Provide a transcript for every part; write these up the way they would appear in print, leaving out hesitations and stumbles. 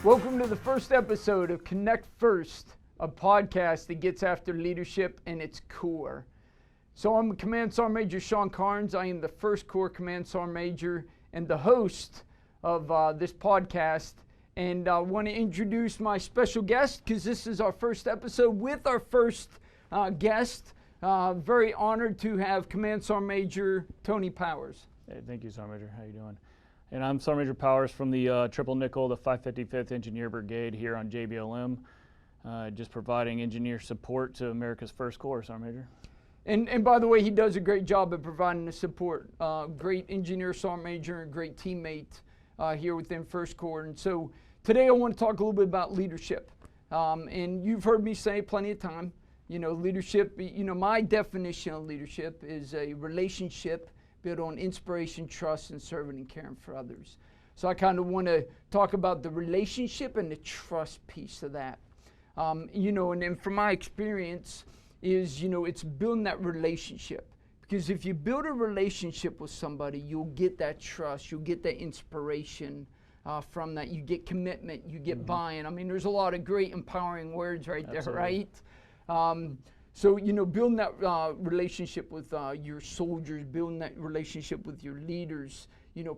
Welcome to the first episode of Connect First, a podcast that gets after leadership and its core. So I'm Command Sergeant Major Shawn Carns. I am the First Corps Command Sergeant Major and the host of this podcast. And I want to introduce my special guest because this is our first episode with our first guest. Very honored to have Command Sergeant Major Tony Powers. Hey, thank you, Sergeant Major. How you doing? And I'm Sergeant Major Powers from the Triple Nickel, the 555th Engineer Brigade here on JBLM, just providing engineer support to America's First Corps, Sergeant Major. And by the way, he does a great job at providing the support. Great engineer, Sergeant Major, and great teammate here within First Corps. And so today I want to talk a little bit about leadership. And you've heard me say plenty of time, leadership, my definition of leadership is a relationship built on inspiration, trust, and serving and caring for others. So I kind of want to talk about the relationship and the trust piece of that. And then from my experience is, it's building that relationship. Because if you build a relationship with somebody, you'll get that trust, you'll get that inspiration from that. You get commitment, you get buy-in. I mean, there's a lot of great empowering words right there, right? So, building that relationship with your soldiers, building that relationship with your leaders,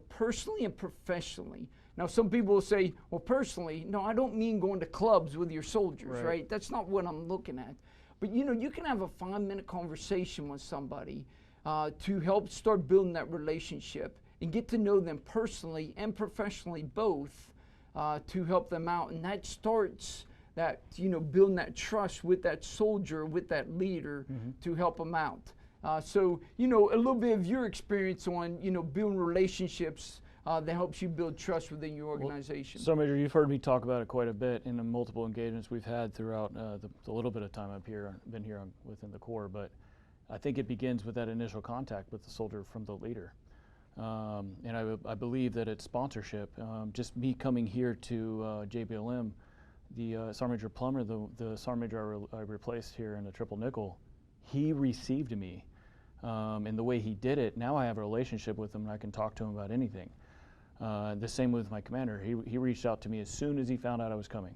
personally and professionally. Now, some people will say, well, personally, no, I don't mean going to clubs with your soldiers, right? That's not what I'm looking at. But, you can have a 5-minute conversation with somebody to help start building that relationship and get to know them personally and professionally both to help them out. And that starts that, building that trust with that soldier, with that leader to help them out. So, a little bit of your experience on, building relationships that helps you build trust within your organization. Well, so Major, you've heard me talk about it quite a bit in the multiple engagements we've had throughout the little bit of time I've been here within the Corps, but I think it begins with that initial contact with the soldier from the leader. And I believe that it's sponsorship. Just me coming here to JBLM, the Sergeant Major Plummer, the Sergeant Major I replaced here in the Triple Nickel, he received me. And the way he did it, now I have a relationship with him and I can talk to him about anything. The same with my commander. He reached out to me as soon as he found out I was coming.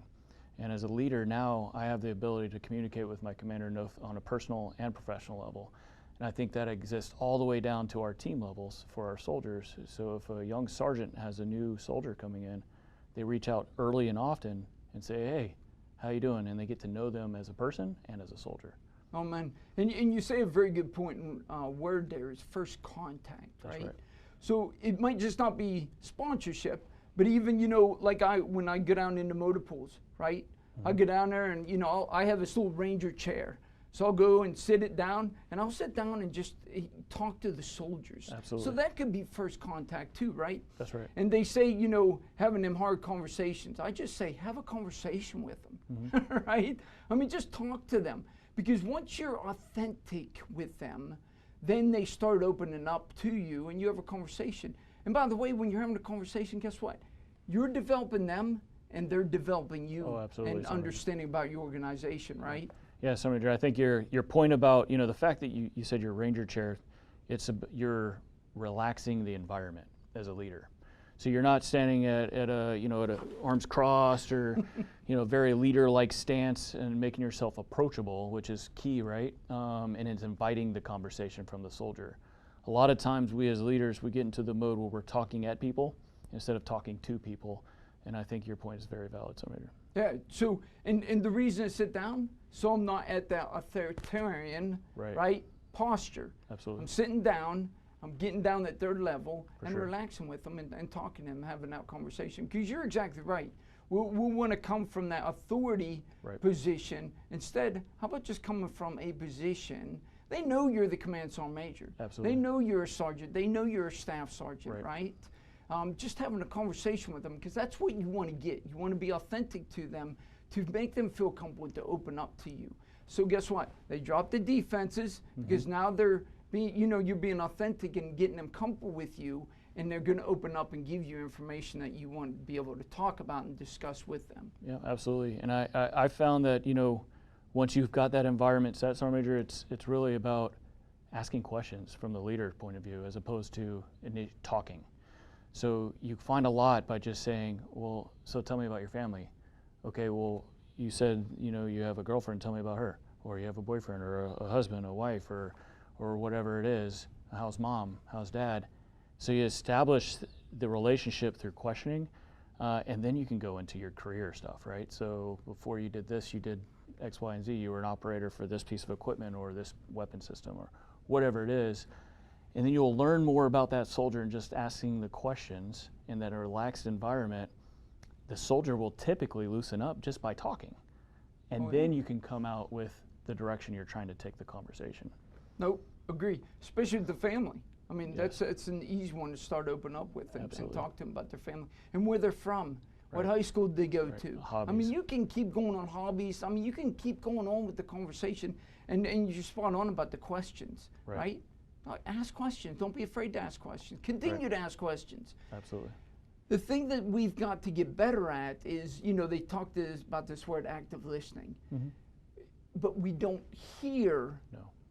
And as a leader now, I have the ability to communicate with my commander on a personal and professional level. And I think that exists all the way down to our team levels for our soldiers. So if a young sergeant has a new soldier coming in, they reach out early and often and say, hey, how you doing? And they get to know them as a person and as a soldier. Oh, man. And you say a very good point word there is first contact, right? That's right. So it might just not be sponsorship, but even, like when I go down into motor pools, right? I go down there and, I have this little Ranger chair. So I'll go and sit it down, and I'll sit down and just talk to the soldiers. Absolutely. So that could be first contact too, right? That's right. And they say, having them hard conversations. I just say, have a conversation with them, right? I mean, just talk to them. Because once you're authentic with them, then they start opening up to you, and you have a conversation. And by the way, when you're having a conversation, guess what? You're developing them, and they're developing you. Oh, absolutely. And understanding about your organization, right? Yeah, Sergeant Major, I think your point about, the fact that you said your Ranger chair, you're relaxing the environment as a leader. So you're not standing at a arms crossed or, very leader-like stance and making yourself approachable, which is key, right? And it's inviting the conversation from the soldier. A lot of times we as leaders, we get into the mode where we're talking at people instead of talking to people. And I think your point is very valid, Sergeant Major. Yeah, so, and the reason I sit down, so I'm not at that authoritarian, right, posture. Absolutely. I'm sitting down, I'm getting down at their level and sure. relaxing with them and talking to them, having that conversation. Because you're exactly right. We'll want to come from that authority position. Instead, how about just coming from a position? They know you're the Command Sergeant Major. Absolutely. They know you're a sergeant. They know you're a staff sergeant, right? Just having a conversation with them, because that's what you want to get. You want to be authentic to them to make them feel comfortable to open up to you. So guess what? They drop the defenses because now they're being, you're being authentic and getting them comfortable with you, and they're going to open up and give you information that you want to be able to talk about and discuss with them. Yeah, absolutely. And I found that, once you've got that environment set, Sergeant Major, it's really about asking questions from the leader's point of view as opposed to talking. So you find a lot by just saying, well, so tell me about your family. Okay, well, you said, you know, you have a girlfriend, tell me about her. Or you have a boyfriend or a husband, a wife, or whatever it is. How's mom? How's dad? So you establish the relationship through questioning, and then you can go into your career stuff, right? So before you did this, you did X, Y, and Z. You were an operator for this piece of equipment or this weapon system or whatever it is. And then you'll learn more about that soldier and just asking the questions in that relaxed environment. The soldier will typically loosen up just by talking. And then you can come out with the direction you're trying to take the conversation. Nope, agree. Especially with the family. I mean, that's an easy one to start open up with and talk to them about their family and where they're from. What high school did they go to? Hobbies. I mean, you can keep going on hobbies. I mean, you can keep going on with the conversation, and you're spot on about the questions, right? Ask questions. Don't be afraid to ask questions. Continue to ask questions. Absolutely. The thing that we've got to get better at is, you know, they talked about this word active listening, but we don't hear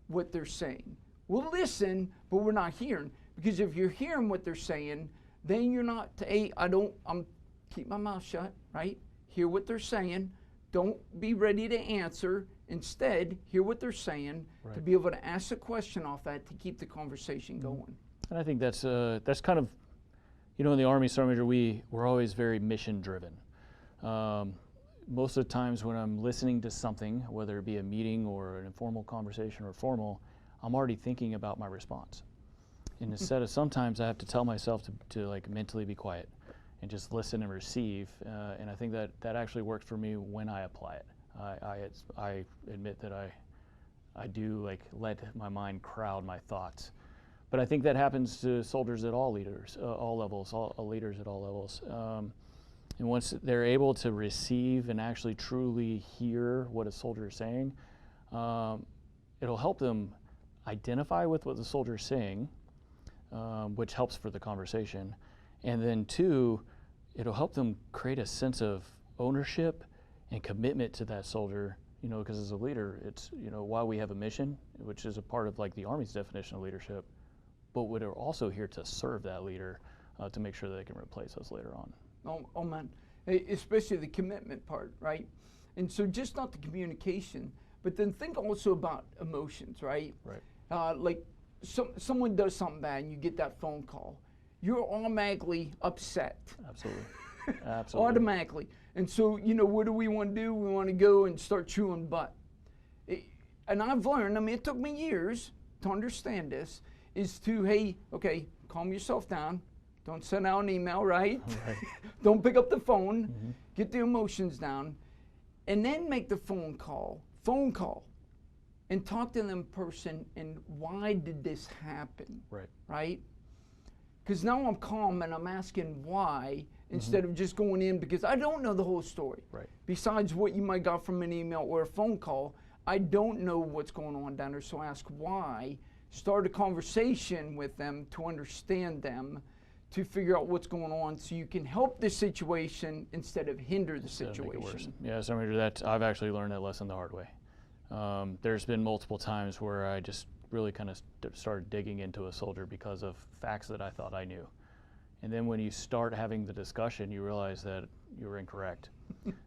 what they're saying. We'll listen, but we're not hearing, because if you're hearing what they're saying, then you're not, I'm keep my mouth shut, right? Hear what they're saying. Don't be ready to answer. Instead, hear what they're saying to be able to ask a question off that to keep the conversation going. And I think that's kind of, you know, in the Army Sergeant Major, we're always very mission driven. Most of the times when I'm listening to something, whether it be a meeting or an informal conversation or formal, I'm already thinking about my response. And instead of sometimes I have to tell myself to like mentally be quiet and just listen and receive. And I think that actually works for me when I apply it. I admit that I do like let my mind crowd my thoughts. But I think that happens to soldiers at all leaders, all levels, all leaders at all levels. And once they're able to receive and actually truly hear what a soldier is saying, it'll help them identify with what the soldier is saying, which helps for the conversation. And then two, it'll help them create a sense of ownership and commitment to that soldier, you know, because as a leader, it's, you know, while we have a mission, which is a part of like the Army's definition of leadership, but we're also here to serve that leader to make sure that they can replace us later on. Oh man, especially the commitment part, right? And so just not the communication, but then think also about emotions, right? Right. Like someone does something bad and you get that phone call, you're automatically upset. Absolutely. Absolutely. Automatically. And so, you know, what do we want to do? We want to go and start chewing butt. And I've learned, I mean, it took me years to understand this, is to, hey, okay, calm yourself down. Don't send out an email, right? Don't pick up the phone. Get the emotions down. And then make the phone call, and talk to them in person, and why did this happen? Right? Because now I'm calm and I'm asking why, instead of just going in because I don't know the whole story. Besides what you might got from an email or a phone call, I don't know what's going on down there, so I ask why. Start a conversation with them to understand them, to figure out what's going on so you can help the situation instead of hinder the situation. Yeah, so I've actually learned that lesson the hard way. There's been multiple times where I just really kind of started digging into a soldier because of facts that I thought I knew. And then when you start having the discussion, you realize that you were incorrect.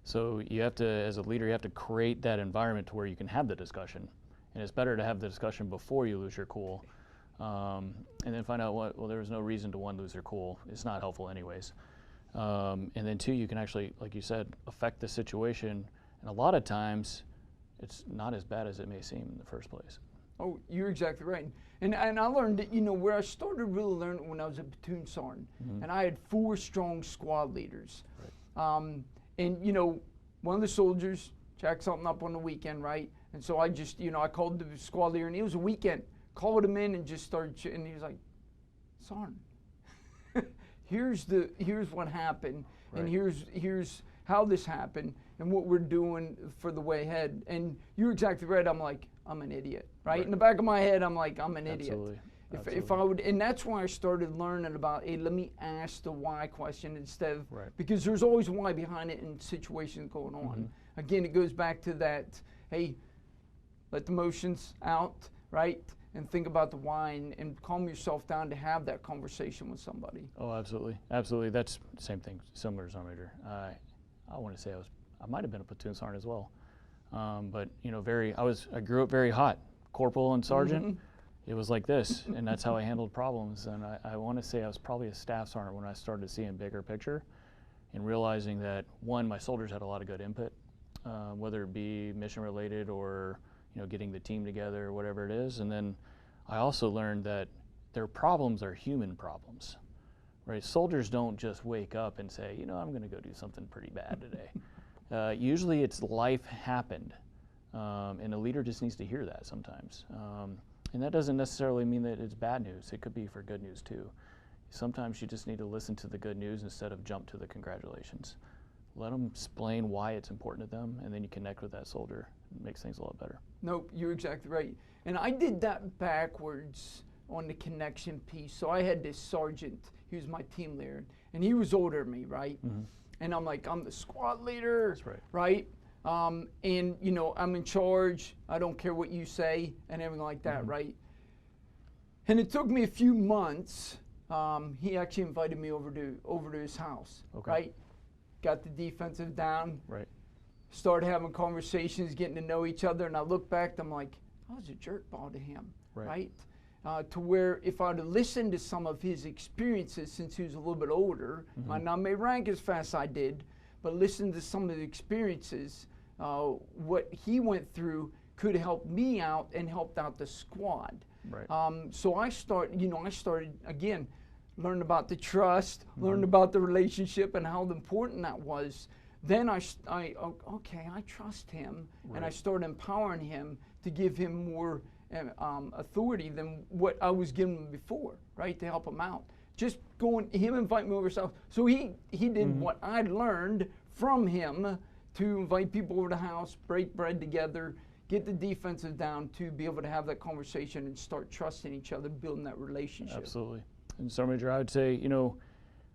So you have to, as a leader, you have to create that environment to where you can have the discussion. And it's better to have the discussion before you lose your cool. And then find out well, there was no reason to lose their cool. It's not helpful anyways. And then two, you can actually, like you said, affect the situation. And a lot of times, it's not as bad as it may seem in the first place. Oh, you're exactly right. And I learned that, you know, where I started really learning when I was a platoon sergeant, and I had 4 strong squad leaders. And, you know, one of the soldiers jacked something up on the weekend, right? And so I just, you know, I called the squad leader, and it was a weekend, called him in and just started, and he was like, Sergeant, here's what happened, and here's how this happened, and what we're doing for the way ahead. And you're exactly right. I'm like, I'm an idiot, right? In the back of my head, I'm like, I'm an idiot. If I would, and that's why I started learning about, hey, let me ask the why question instead of, because there's always a why behind it in situations going on. Again, it goes back to that, hey, let the emotions out, right? and think about the why and calm yourself down to have that conversation with somebody. Oh, absolutely, absolutely. That's the same thing, similar to Sergeant Major. I want to say I might have been a platoon sergeant as well, but you know, I grew up very hot, corporal and sergeant. It was like this, and that's how I handled problems. And I want to say I was probably a staff sergeant when I started seeing bigger picture and realizing that, one, my soldiers had a lot of good input, whether it be mission related or, you know, getting the team together or whatever it is. And then I also learned that their problems are human problems, right? Soldiers don't just wake up and say, you know, I'm going to go do something pretty bad today. Usually it's life happened, and a leader just needs to hear that sometimes. And that doesn't necessarily mean that it's bad news. It could be for good news too. Sometimes you just need to listen to the good news instead of jump to the congratulations. Let them explain why it's important to them, and then you connect with that soldier. It makes things a lot better. Nope, you're exactly right. And I did that backwards on the connection piece. So I had this sergeant, he was my team leader, and he was older than me, right? And I'm like, I'm the squad leader, That's right? Right? And you know, I'm in charge, I don't care what you say, and everything like that, right? And it took me a few months. He actually invited me over to his house, right? Got the defensive down, Right. started having conversations, getting to know each other, and I look back, I'm like, I was a jerkball to him, right? To where if I'd have listened to some of his experiences since he was a little bit older, might not make rank as fast as I did, but listen to some of the experiences, what he went through could help me out and helped out the squad. Right. So I started again, learned about the trust, learned about the relationship and how important that was. Then I trust him, and I started empowering him to give him more authority than what I was giving him before, right, to help him out. Just him invite me over his house. So he did what I learned from him to invite people over to the house, break bread together, get the defensive down to be able to have that conversation and start trusting each other, building that relationship. Absolutely. And Sergeant Major, I would say, you know,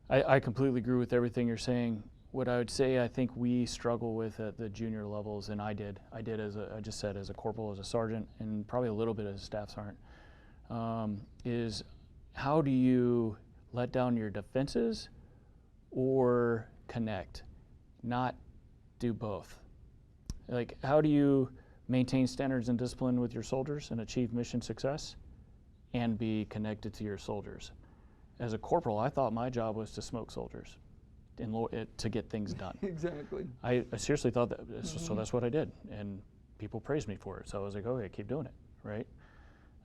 I completely agree with everything you're saying. What I would say I think we struggle with at the junior levels, and I did as I just said, as a corporal, as a sergeant, and probably a little bit as a staff sergeant, is how do you let down your defenses or connect, not do both? Like, how do you maintain standards and discipline with your soldiers and achieve mission success and be connected to your soldiers? As a corporal, I thought my job was to smoke soldiers and to get things done. Exactly. I seriously thought that, so that's what I did, and people praised me for it, so I was like, okay, keep doing it, right?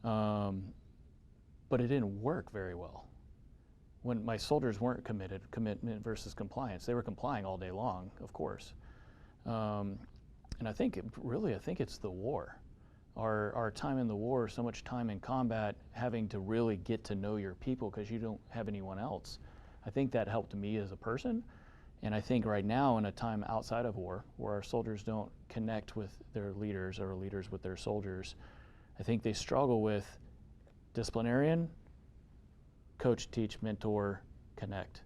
But it didn't work very well. When my soldiers weren't commitment versus compliance, they were complying all day long, of course. And I think it's the war. Our time in the war, so much time in combat, having to really get to know your people because you don't have anyone else. I think that helped me as a person. And I think right now, in a time outside of war, where our soldiers don't connect with their leaders or leaders with their soldiers, I think they struggle with disciplinarian, coach, teach, mentor, connect.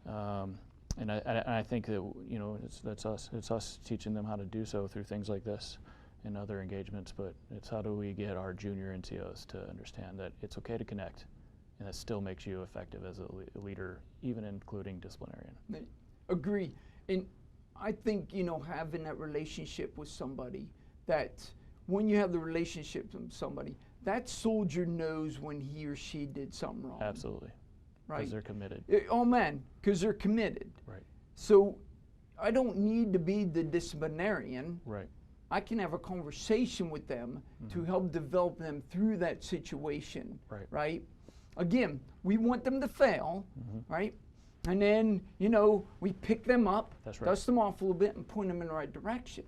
And I think that, you know, it's us teaching them how to do so through things like this and other engagements, but it's how do we get our junior NCOs to understand that it's okay to connect, and that still makes you effective as a leader, even including disciplinarian. Agree. And I think, you know, having that relationship with somebody, that when you have the relationship with somebody, that soldier knows when he or she did something wrong. Absolutely. Right? Because they're committed. Oh man, because they're committed. Right. So I don't need to be the disciplinarian. Right. I can have a conversation with them to help develop them through that situation. Right. Right? Again, we want them to fail, right? And then, you know, we pick them up, That's right. dust them off a little bit, and point them in the right direction.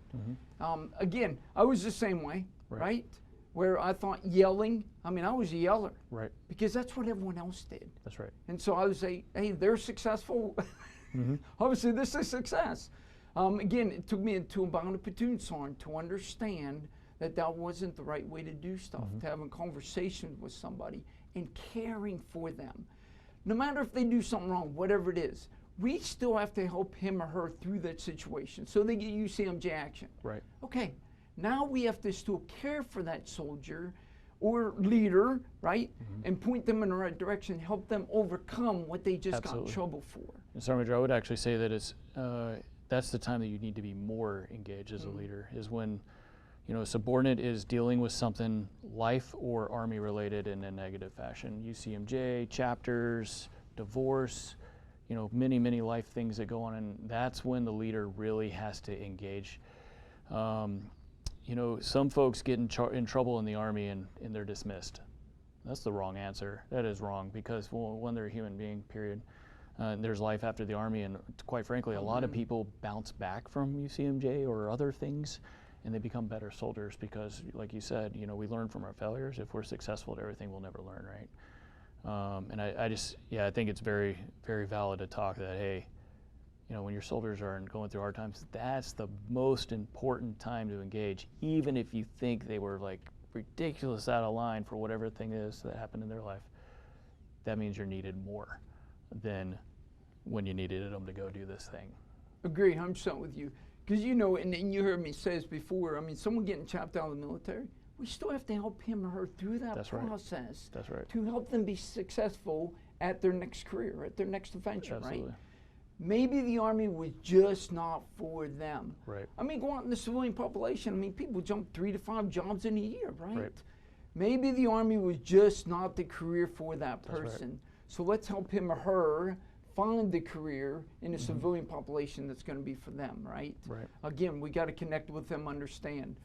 Again, I was the same way, right? Where I thought yelling, I was a yeller. Right. Because that's what everyone else did. That's right. And so I would say, hey, they're successful. Obviously, this is success. Again, it took me into about a platoon sergeant to understand that that wasn't the right way to do stuff, to have a conversation with somebody and caring for them. No matter if they do something wrong, whatever it is, we still have to help him or her through that situation so they get UCMJ action. Right. Okay, now we have to still care for that soldier or leader, right? And point them in the right direction, help them overcome what they just got in trouble for. And Sergeant Major, I would actually say that it's that's the time that you need to be more engaged as a leader, is when a subordinate is dealing with something life or Army related in a negative fashion. UCMJ, chapters, divorce, many, many life things that go on, and that's when the leader really has to engage. Some folks get in trouble in the Army and they're dismissed. That's the wrong answer. That is wrong, because when they're a human being, period. There's life after the Army, and quite frankly, a lot of people bounce back from UCMJ or other things, and they become better soldiers because, like you said, we learn from our failures. If we're successful at everything, we'll never learn, right? And I think it's very, very valid to talk that, hey, when your soldiers are going through hard times, that's the most important time to engage, even if you think they were like ridiculous out of line for whatever thing is that happened in their life. That means you're needed more than when you needed them to go do this thing. Agree 100% with you. Because and you heard me say this before, someone getting chapped out of the military, we still have to help him or her through that process. That's right. To help them be successful at their next career, at their next adventure, Absolutely. right? Maybe the Army was just not for them. Right. Go out in the civilian population, people jump 3 to 5 jobs in a year, right? Right. Maybe the Army was just not the career for that person. Right. So let's help him or her find the career in the civilian population that's going to be for them, right? Right. Again, we got to connect with them, understand.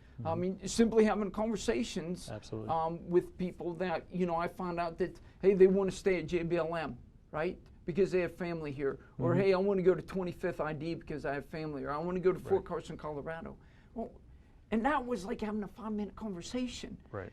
Simply having conversations Absolutely. with people that, I found out that, hey, they want to stay at JBLM, right? Because they have family here. Or, hey, I want to go to 25th ID because I have family. Or I want to go to Fort Carson, Colorado. Well, and that was like having a 5-minute conversation. Right.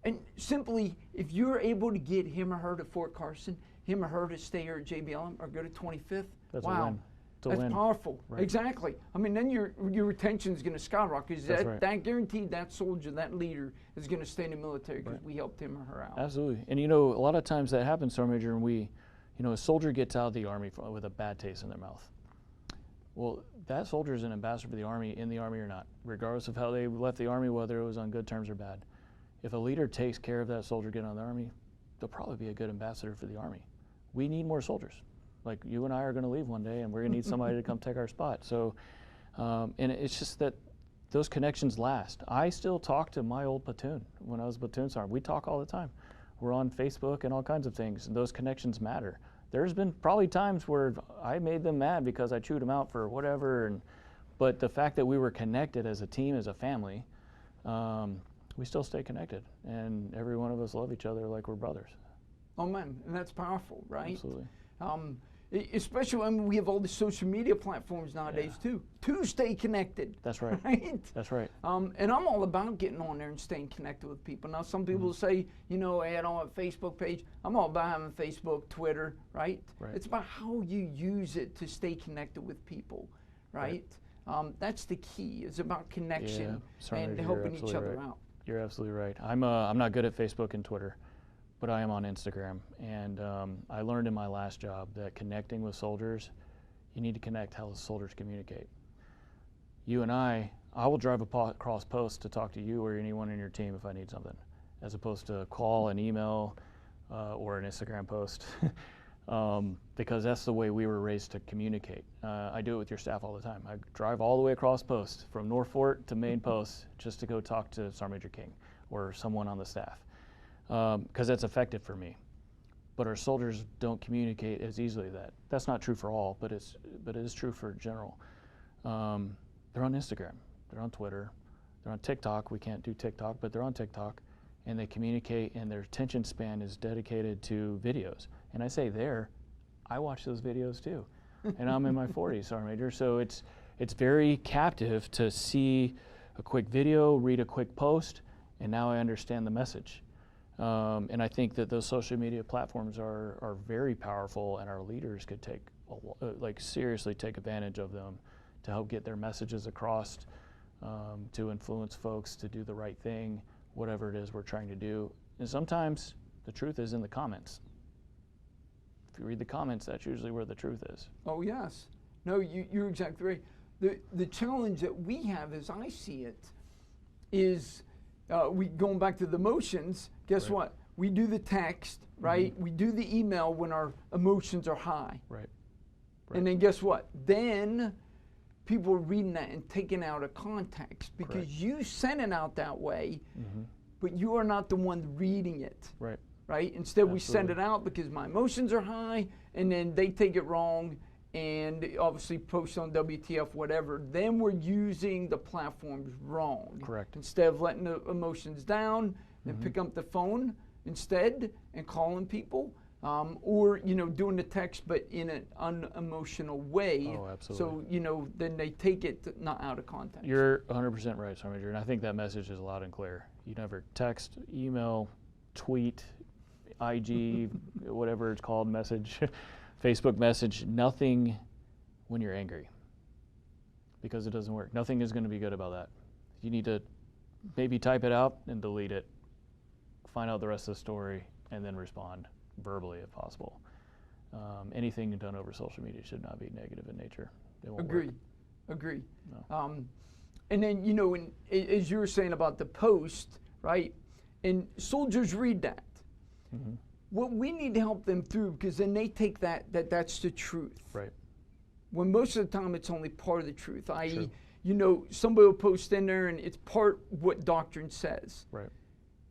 And simply, if you're able to get him or her to Fort Carson, him or her to stay here at JBLM or go to 25th, That's wow, a win. that's powerful. Right. Exactly. Then your retention is going to skyrocket. That's right. That guaranteed that soldier, that leader is going to stay in the military because we helped him or her out. Absolutely. And a lot of times that happens, Sergeant Major, and a soldier gets out of the Army with a bad taste in their mouth. Well, that soldier is an ambassador for the Army, in the Army or not, regardless of how they left the Army, whether it was on good terms or bad. If a leader takes care of that soldier getting out of the Army, they'll probably be a good ambassador for the Army. We need more soldiers. Like, you and I are going to leave one day, and we're going to need somebody to come take our spot. So, and it's just that those connections last. I still talk to my old platoon when I was a platoon sergeant. We talk all the time. We're on Facebook and all kinds of things, and those connections matter. There's been probably times where I made them mad because I chewed them out for whatever, but the fact that we were connected as a team, as a family, we still stay connected, and every one of us love each other like we're brothers. Oh man, and that's powerful, right? Absolutely. Especially when we have all the social media platforms nowadays too, to stay connected. That's right. Right? That's right. And I'm all about getting on there and staying connected with people. Now some people say, hey, I don't have a Facebook page. I'm all about having Facebook, Twitter, right? It's about how you use it to stay connected with people, right? That's the key. It's about connection and helping each other out. You're absolutely right. I'm not good at Facebook and Twitter, but I am on Instagram. And I learned in my last job that connecting with soldiers, you need to connect how the soldiers communicate. You and I will drive across post to talk to you or anyone in your team if I need something, as opposed to call, an email, or an Instagram post, because that's the way we were raised to communicate. I do it with your staff all the time. I drive all the way across post, from North Fort to main post, just to go talk to Sergeant Major King or someone on the staff, because that's effective for me. But our soldiers don't communicate as easily. That's not true for all, but it is true for general. They're on Instagram, they're on Twitter, they're on TikTok. We can't do TikTok, but they're on TikTok, and they communicate, and their attention span is dedicated to videos. And I say I watch those videos too, and I'm in my 40s, Sergeant Major, so it's very captive to see a quick video, read a quick post, and now I understand the message. And I think that those social media platforms are very powerful, and our leaders could seriously take advantage of them to help get their messages across, to influence folks to do the right thing, whatever it is we're trying to do. And sometimes the truth is in the comments. If you read the comments, that's usually where the truth is. Oh yes. No, you're exactly right. The challenge that we have, as I see it, is we going back to the emotions, guess Right. what? We do the text, right? We do the email when our emotions are high. Right. And then guess what? Then people are reading that and taking it out of context because Correct. you sent it out that way, but you are not the one reading it. Right. Right? Instead, we send Absolutely. it out because my emotions are high, and then they take it wrong and obviously post on WTF, whatever. Then we're using the platforms wrong. Correct. Instead of letting the emotions down, then pick up the phone instead and calling people, or doing the text but in an unemotional way. Oh, absolutely. So then they take it not out of context. You're 100% right, Sergeant Major, and I think that message is loud and clear. You never text, email, tweet, IG, whatever it's called, message, Facebook message, nothing when you're angry, because it doesn't work. Nothing is going to be good about that. You need to maybe type it out and delete it, find out the rest of the story, and then respond verbally if possible. Anything done over social media should not be negative in nature. It won't work. Agree. No. And then, as you were saying about the post, right? And soldiers read that. What we need to help them through, because then they take that's the truth. Right. When most of the time it's only part of the truth, i.e., True. somebody will post in there and it's part what doctrine says. Right.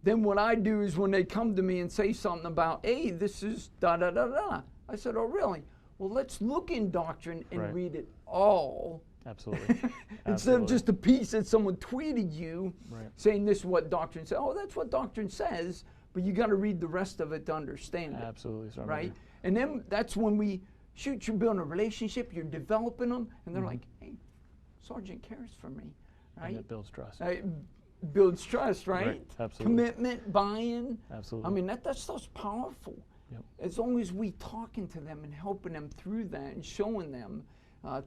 Then what I do is when they come to me and say something about, hey, this is da-da-da-da, I said, oh, really? Well, let's look in doctrine and Right. read it all. Absolutely. Instead of just a piece that someone tweeted you Right. saying this is what doctrine says. Oh, that's what doctrine says, but you got to read the rest of it to understand it. Absolutely, Sergeant Right? Major. And then that's when you're building a relationship, you're developing them, and they're like, hey, Sergeant cares for me, right? And it builds trust. Builds trust, right? Right, absolutely. Commitment, buy-in. Absolutely. I mean, that stuff's powerful. Yep. As long as we talking to them and helping them through that and showing them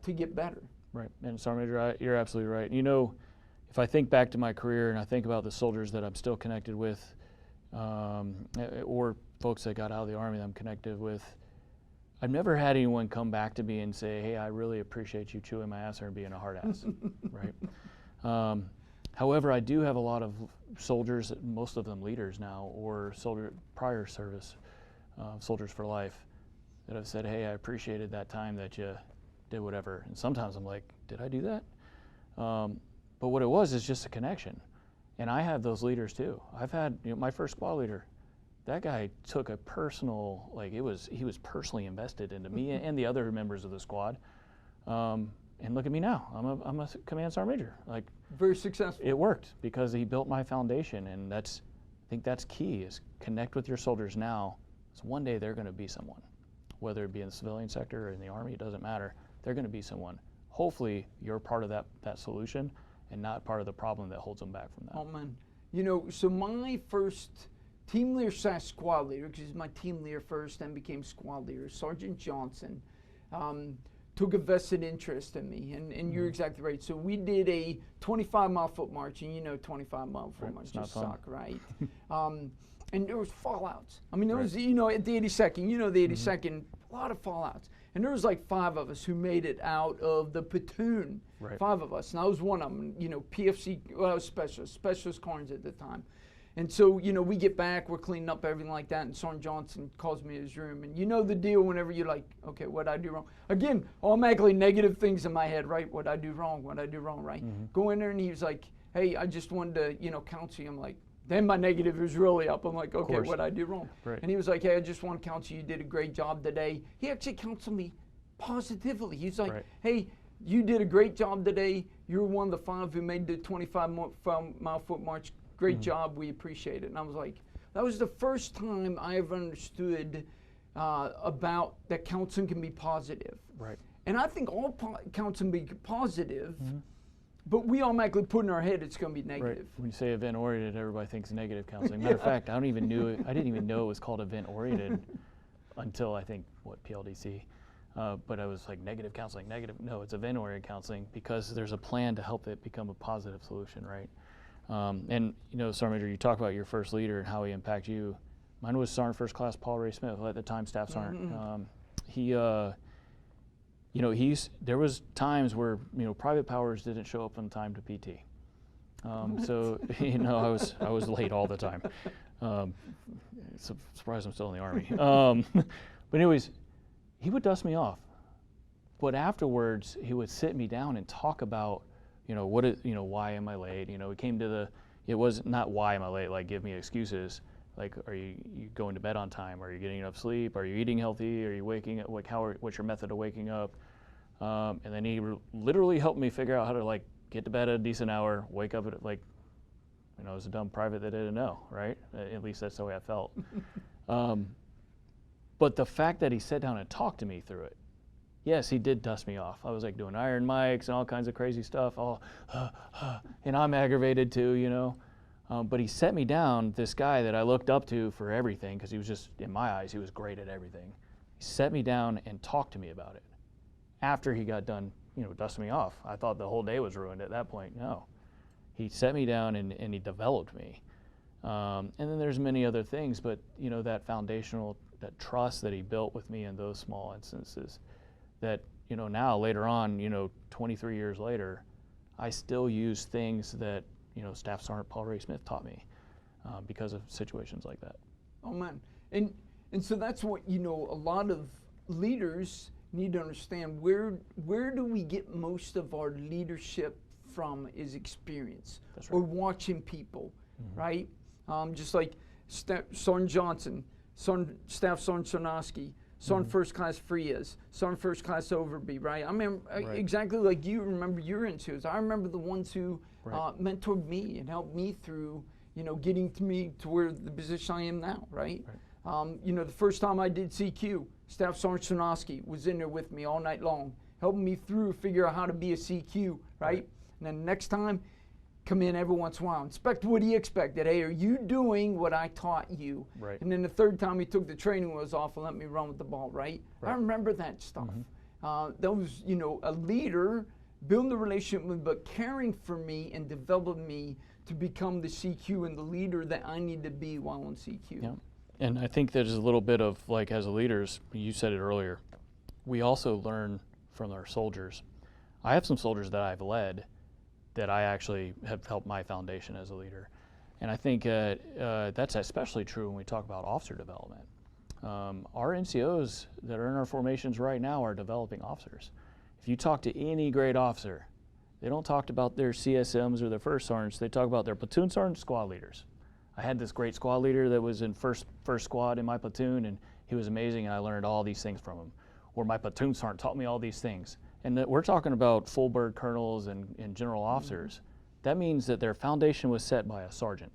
to get better. Right, and Sergeant Major, you're absolutely right. If I think back to my career and I think about the soldiers that I'm still connected with, or folks that got out of the Army that I'm connected with, I've never had anyone come back to me and say, hey, I really appreciate you chewing my ass and being a hard ass, right? However, I do have a lot of soldiers, most of them leaders now, or prior service, soldiers for life, that have said, hey, I appreciated that time that you did whatever. And sometimes I'm like, did I do that? But what it was is just a connection. And I have those leaders too. I've had, my first squad leader, that guy took a personal, he was personally invested into me and the other members of the squad. And look at me now, I'm a command sergeant major. Very successful. It worked because he built my foundation, and I think that's key, is connect with your soldiers now. So one day they're gonna be someone, whether it be in the civilian sector or in the Army, it doesn't matter. They're gonna be someone. Hopefully you're part of that solution and not part of the problem that holds them back from that. Oh man, so my first team leader / squad leader, because he's my team leader first, then became squad leader, Sergeant Johnson, took a vested interest in me, and you're exactly right. So we did a 25-mile foot march, and 25-mile foot march just suck, right? And there was fallouts. I mean, there was, at the 82nd, the 82nd, a lot of fallouts. And there was like 5 of us who made it out of the platoon. Right. 5 of us, and I was one of them. PFC, well, I was specialist Carns at the time. And so, we get back, we're cleaning up everything like that, and Sergeant Johnson calls me to his room. And you know the deal whenever you're like, okay, what'd I do wrong? Again, automatically negative things in my head, right? What'd I do wrong? What'd I do wrong, right? Go in there, and he was like, hey, I just wanted to, counsel you. I'm like, then my negative was really up. I'm like, okay, what'd I do wrong? Right. And he was like, hey, I just want to counsel you. You did a great job today. He actually counseled me positively. He's like, hey, you did a great job today. You're one of the 5 who made the 25-mile foot march. Great job, we appreciate it. And I was like, that was the first time I ever understood about that counseling can be positive. Right. And I think all counseling can be positive, but we automatically put in our head it's going to be negative. Right. When you say event-oriented, everybody thinks negative counseling. Matter of fact, I didn't even know it was called event-oriented until I think, PLDC. But I was like, negative counseling, negative. No, it's event-oriented counseling because there's a plan to help it become a positive solution, right? And Sergeant Major, you talk about your first leader and how he impacted you. Mine was Sergeant First Class Paul Ray Smith, at the time Staff Sergeant. There was times where Private Powers didn't show up on time to PT, So I was late all the time. It's a surprise I'm still in the Army. But anyways, he would dust me off. But afterwards, he would sit me down and talk about, why am I late? It came to it was not why am I late, like give me excuses. Like, are you going to bed on time? Are you getting enough sleep? Are you eating healthy? Are you waking up? Like, what's your method of waking up? And then he literally helped me figure out how to get to bed at a decent hour, wake up at I was a dumb private that didn't know, right? At least that's the way I felt. But the fact that he sat down and talked to me through it, yes, he did dust me off. I was doing iron mics and all kinds of crazy stuff, and I'm aggravated too, But he set me down, this guy that I looked up to for everything, because he was just, in my eyes, he was great at everything. He set me down and talked to me about it. After he got done, dusting me off, I thought the whole day was ruined at that point. No. He set me down and he developed me. And then there's many other things, but that foundational, that trust that he built with me in those small instances, that now later on, 23 years later, I still use things that Staff Sergeant Paul Ray Smith taught me because of situations like that. Oh man, and so that's what a lot of leaders need to understand. Where do we get most of our leadership from is experience. That's right. Or watching people, right? Just like Sergeant Johnson, Staff Sergeant Sarnowski, Sergeant First Class Frias, Sergeant First Class Overby, right? I mean, exactly like you remember your intuits. I remember the ones who mentored me and helped me through, getting to me to where the position I am now, right? The first time I did CQ, Staff Sergeant Sarnowski was in there with me all night long, helping me through, figure out how to be a CQ, right? And then next time, come in every once in a while, inspect what he expected. Hey, are you doing what I taught you? Right. And then the third time he took the training wheels off and let me run with the ball, right? I remember that stuff. That was, a leader, building the relationship with, but caring for me and developing me to become the CQ and the leader that I need to be while on CQ. Yeah. And I think there's a little bit of, as leaders, you said it earlier, we also learn from our soldiers. I have some soldiers that I've led that I actually have helped my foundation as a leader. And I think that's especially true when we talk about officer development. Our NCOs that are in our formations right now are developing officers. If you talk to any grade officer, they don't talk about their CSMs or their first sergeants, they talk about their platoon sergeants, squad leaders. I had this great squad leader that was in first squad in my platoon, and he was amazing, and I learned all these things from him. Or my platoon sergeant taught me all these things. And we're talking about full bird colonels and general officers. That means that their foundation was set by a sergeant.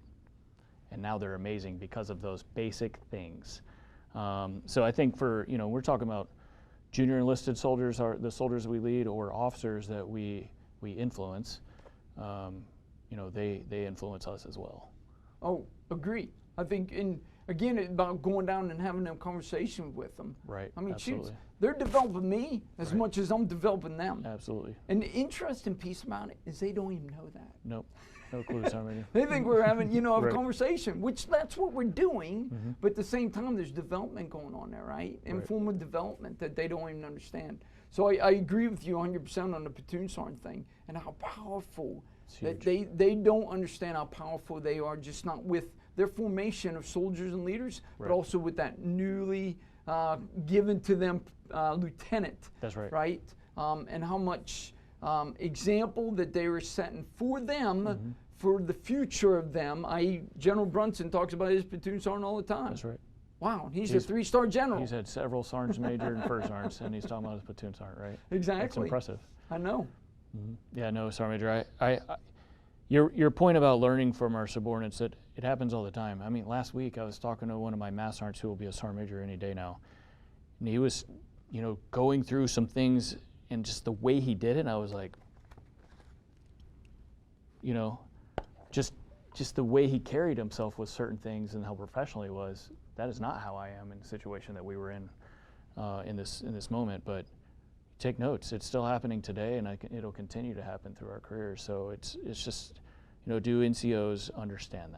And now they're amazing because of those basic things. So I think we're talking about junior enlisted soldiers, are the soldiers that we lead, or officers that we influence. They influence us as well. Oh, agree. I think, again, it's about going down and having a conversation with them. Right. I mean, absolutely. shoot, they're developing me as much as I'm developing them. Absolutely. And the interesting piece about it is they don't even know that. Nope. No clue, Sergeant. They think we're having, a conversation, which that's what we're doing, but at the same time, there's development going on there, right? Informal development that they don't even understand. So I agree with you 100% on the platoon sergeant thing and how powerful that they don't understand how powerful they are, just not with their formation of soldiers and leaders, but also with that newly given to them lieutenant. That's right. Right? And how much example that they were setting for them, for the future of them. General Brunson talks about his platoon sergeant all the time. That's right. Wow, he's a 3-star general. He's had several sergeants major and first sergeants, and he's talking about his platoon sergeant, right? Exactly. That's impressive. I know. Yeah, no, Sergeant Major. Your point about learning from our subordinates, it happens all the time. I mean, last week I was talking to one of my mass sergeants who will be a sergeant major any day now, and he was, going through some things, and just the way he did it, and I was like, just the way he carried himself with certain things and how professional he was. That is not how I am in the situation that we were in this moment. But take notes. It's still happening today, and it'll continue to happen through our careers. So it's just, do NCOs understand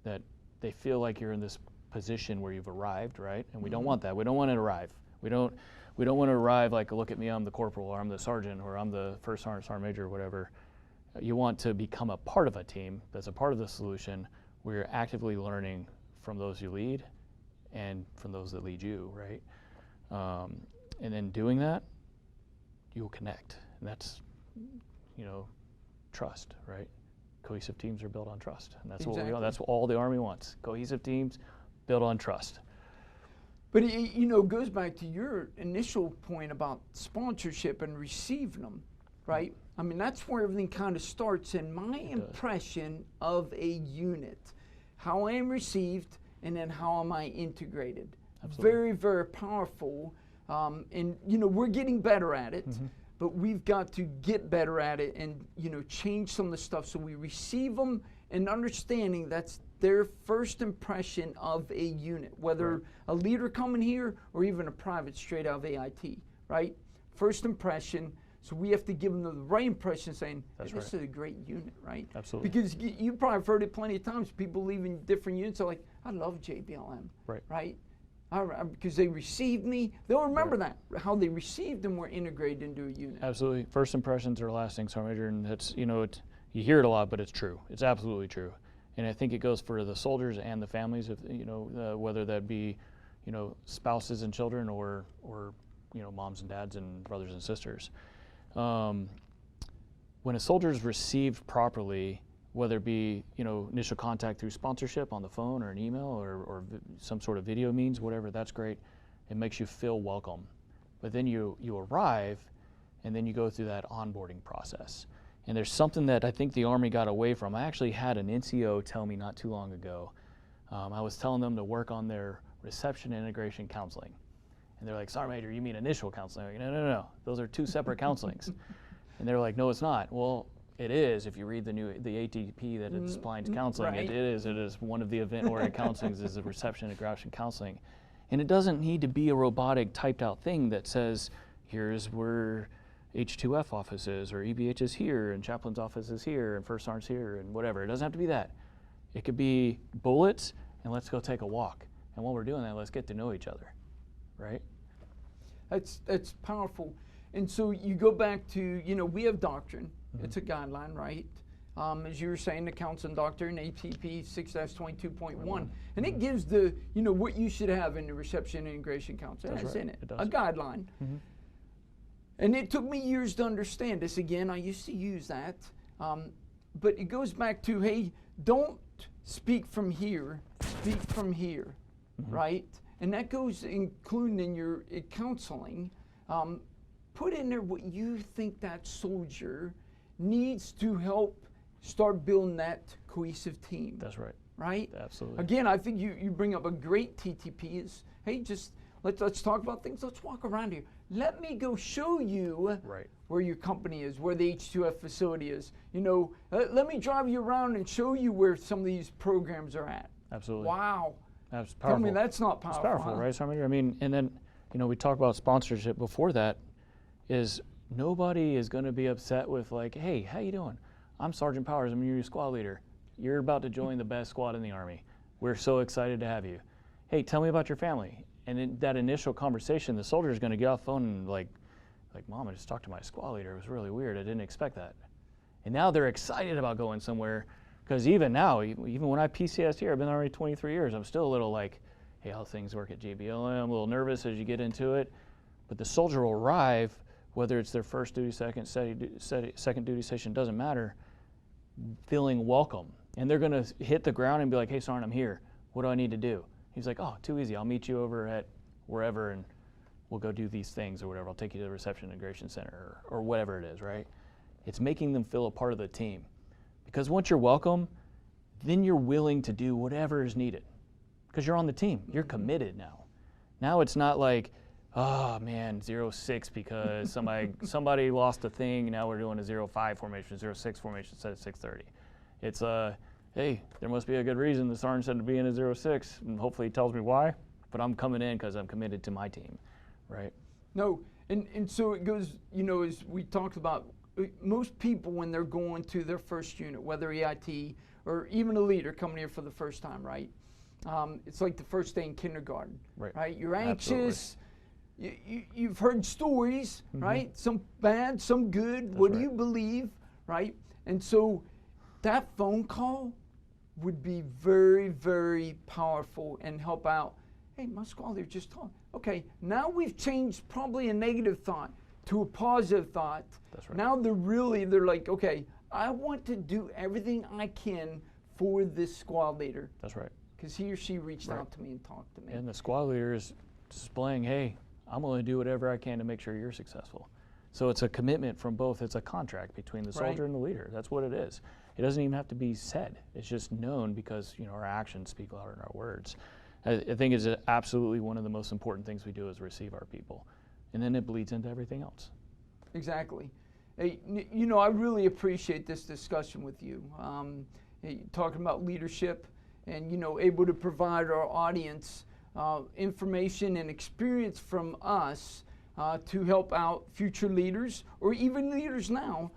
that they feel like you're in this position where you've arrived, right? And we don't want that. We don't want to arrive. We don't want to arrive like, look at me, I'm the corporal, or I'm the sergeant, or I'm the first sergeant, sergeant major, or whatever. You want to become a part of a team that's a part of the solution where you're actively learning from those you lead and from those that lead you, right? And then doing that, you'll connect. And that's, trust, right? Cohesive teams are built on trust. And that's Exactly. that's what all the Army wants. Cohesive teams built on trust. But it goes back to your initial point about sponsorship and receiving them, right? I mean, that's where everything kind of starts in my impression of a unit. How I am received, and then how am I integrated. Absolutely. Very, very powerful. And we're getting better at it, but we've got to get better at it and, change some of the stuff so we receive them and understanding that's their first impression of a unit, whether a leader coming here or even a private straight out of AIT, right? First impression. So we have to give them the right impression, saying, hey, this is a great unit, right? Absolutely. Because you probably have heard it plenty of times. People leaving different units are like, I love JBLM, right? Because they received me. They'll remember that, how they received and were integrated into a unit. Absolutely. First impressions are lasting, Sergeant Major, and that's, you hear it a lot, but it's true. It's absolutely true. And I think it goes for the soldiers and the families, whether that be, spouses and children or moms and dads and brothers and sisters. When a soldier is received properly, whether it be initial contact through sponsorship on the phone or an email or some sort of video means, whatever, that's great. It makes you feel welcome. But then you arrive, and then you go through that onboarding process. And there's something that I think the Army got away from. I actually had an NCO tell me not too long ago. I was telling them to work on their reception and integration counseling. And they're like, Sergeant Major, you mean initial counseling? I'm like, no. Those are two separate counselings. And they're like, no, it's not. Well, it is. If you read the ATP that it defines counseling, right. it is one of the event-oriented counselings is the reception and integration counseling. And it doesn't need to be a robotic typed out thing that says, here's where H2F office is, or EBH is here, and chaplain's office is here, and first sergeant's here, and whatever. It doesn't have to be that. It could be bullets, and let's go take a walk. And while we're doing that, let's get to know each other, right? That's powerful. And so you go back to, we have doctrine. It's a guideline, right? As you were saying, the counseling doctrine, ATP 6-22.1. And it gives the, what you should have in the reception and integration counseling. That's in it. A guideline. And it took me years to understand this. Again, I used to use that. But it goes back to, hey, don't speak from here, speak from here, right? And that goes including in your counseling. Put in there what you think that soldier needs to help start building that cohesive team. That's right. Right? Absolutely. Again, I think you bring up a great TTP is, hey, just let's talk about things. Let's walk around here. Let me go show you where your company is, where the H2F facility is. Let me drive you around and show you where some of these programs are at. Absolutely. Wow. That's powerful. Tell me that's not powerful. It's powerful, right, Sergeant Major? I mean, and then, we talk about sponsorship before that, is nobody is going to be upset with like, hey, how you doing? I'm Sergeant Powers, I'm your squad leader. You're about to join the best squad in the Army. We're so excited to have you. Hey, tell me about your family. And in that initial conversation, the soldier is going to get off the phone and like, Mom, I just talked to my squad leader. It was really weird. I didn't expect that. And now they're excited about going somewhere, because even now, even when I PCS here, I've been there already 23 years, I'm still a little like, hey, how things work at JBLM, I'm a little nervous as you get into it. But the soldier will arrive, whether it's their first duty, second duty station, doesn't matter, feeling welcome. And they're going to hit the ground and be like, hey, Sergeant, I'm here. What do I need to do? He's like, oh, too easy. I'll meet you over at wherever, and we'll go do these things or whatever. I'll take you to the reception integration center or whatever it is, right? It's making them feel a part of the team. Because once you're welcome, then you're willing to do whatever is needed. Because you're on the team. You're committed now. Now it's not like, oh man, 0-6 because somebody lost a thing. Now we're doing a 0-5 formation, 0-6 formation instead of 6-30. It's hey, there must be a good reason the sergeant said to be in a 0-6, and hopefully he tells me why. But I'm coming in because I'm committed to my team, right? No, and so it goes. As we talked about, most people when they're going to their first unit, whether EIT or even a leader coming here for the first time, right? It's like the first day in kindergarten, right? You're anxious. You've heard stories, right? Some bad, some good. What do you believe, right? And so that phone call would be very, very powerful and help out. Hey, my squad leader just talked. Okay, now we've changed probably a negative thought to a positive thought. That's right. Now they're like, okay, I want to do everything I can for this squad leader. That's right. Because he or she reached out to me and talked to me. And the squad leader is displaying, hey, I'm going to do whatever I can to make sure you're successful. So it's a commitment from both. It's a contract between the soldier and the leader. That's what it is. It doesn't even have to be said. It's just known because our actions speak louder than our words. I think it's absolutely one of the most important things we do is receive our people. And then it bleeds into everything else. Exactly. Hey, I really appreciate this discussion with you. Talking about leadership and, able to provide our audience information and experience from us to help out future leaders or even leaders now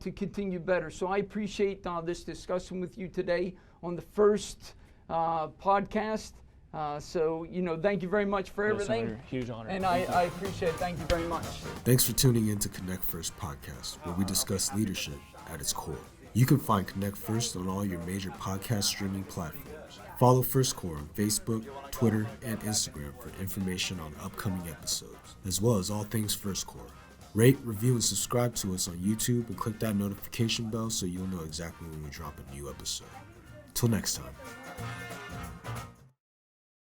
to continue better. So I appreciate this discussion with you today on the first podcast. Thank you very much for everything. It's a huge honor. And I appreciate it. Thank you very much. Thanks for tuning in to Connect First podcast, where we discuss leadership at its core. You can find Connect First on all your major podcast streaming platforms. Follow First Corps on Facebook, Twitter, and Instagram for information on upcoming episodes, as well as all things First Corps. Rate, review, and subscribe to us on YouTube and click that notification bell so you'll know exactly when we drop a new episode. Till next time.